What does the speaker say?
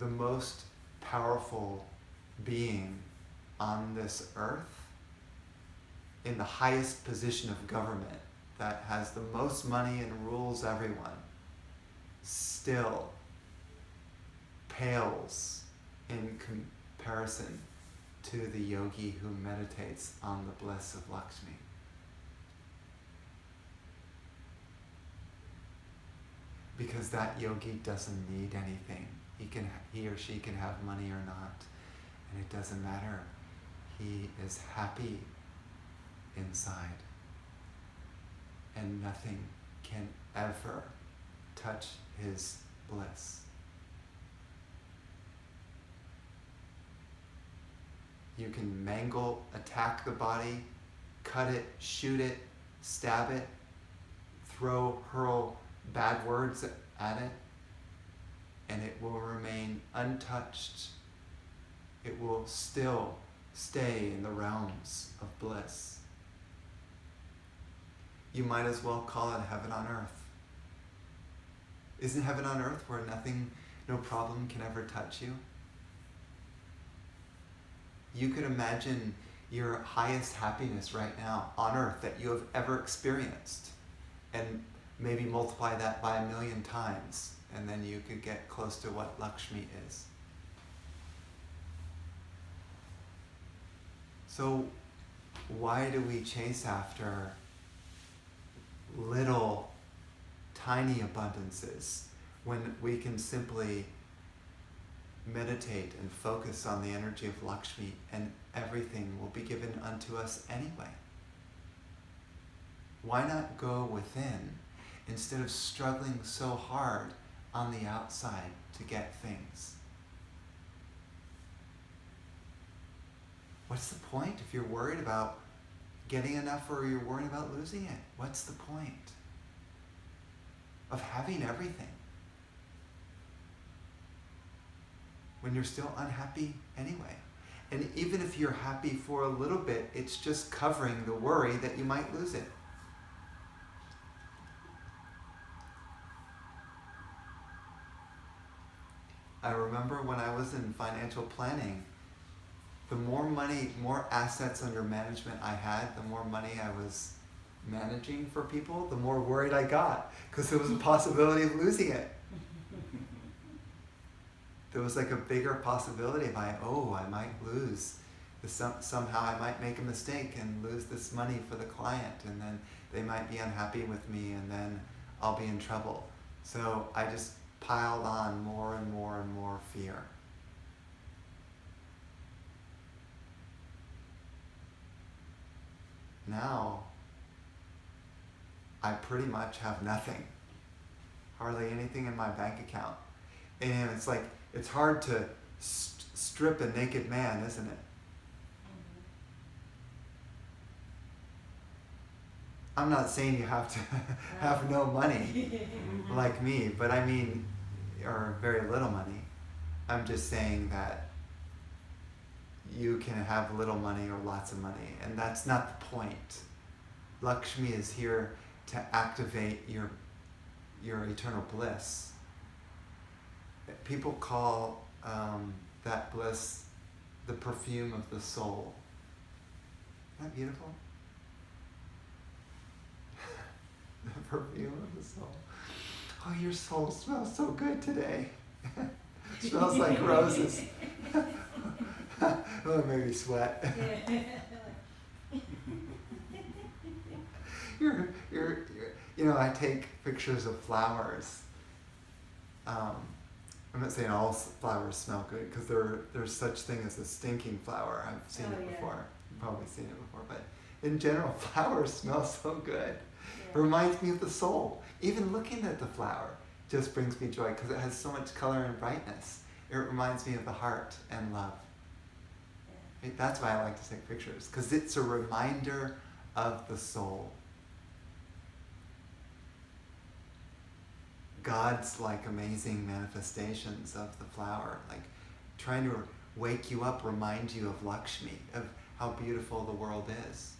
the most powerful being on this earth, in the highest position of government, that has the most money and rules everyone, still pales in comparison to the yogi who meditates on the bliss of Lakshmi. Because that yogi doesn't need anything. He or she can have money or not, and it doesn't matter. He is happy inside, and nothing can ever touch his bliss. You can mangle, attack the body, cut it, shoot it, stab it, hurl bad words at it, and it will remain untouched. It will still stay in the realms of bliss. You might as well call it heaven on earth. Isn't heaven on earth where nothing, no problem can ever touch you? You could imagine your highest happiness right now on earth that you have ever experienced, and maybe multiply that by 1,000,000 times, and then you could get close to what Lakshmi is. So why do we chase after little, tiny abundances when we can simply meditate and focus on the energy of Lakshmi, and everything will be given unto us anyway? Why not go within instead of struggling so hard on the outside to get things? What's the point if you're worried about getting enough or you're worried about losing it? What's the point of having everything when you're still unhappy anyway? And even if you're happy for a little bit, it's just covering the worry that you might lose it. I remember when I was in financial planning, the more money, more assets under management I had, the more money I was managing for people, the more worried I got, because there was a possibility of losing it. There was like a bigger possibility of I might lose. Somehow I might make a mistake and lose this money for the client, and then they might be unhappy with me, and then I'll be in trouble. So I just piled on more and more and more fear. Now, I pretty much have nothing. Hardly anything in my bank account. And it's like, it's hard to strip a naked man, isn't it? I'm not saying you have to have no money like me, but I mean, or very little money. I'm just saying that you can have little money or lots of money, and that's not the point. Lakshmi is here to activate your eternal bliss. People call that bliss the perfume of the soul. Isn't that beautiful? The perfume of the soul. Oh, your soul smells so good today. It smells like roses. Oh, it made me sweat. I take pictures of flowers. I'm not saying all flowers smell good, because there's such thing as a stinking flower. I've seen it before. You've probably seen it before, but in general, flowers smell so good. It reminds me of the soul. Even looking at the flower just brings me joy, because it has so much color and brightness. It reminds me of the heart and love. Right? That's why I like to take pictures, because it's a reminder of the soul. God's like amazing manifestations of the flower, like trying to wake you up, remind you of Lakshmi, of how beautiful the world is.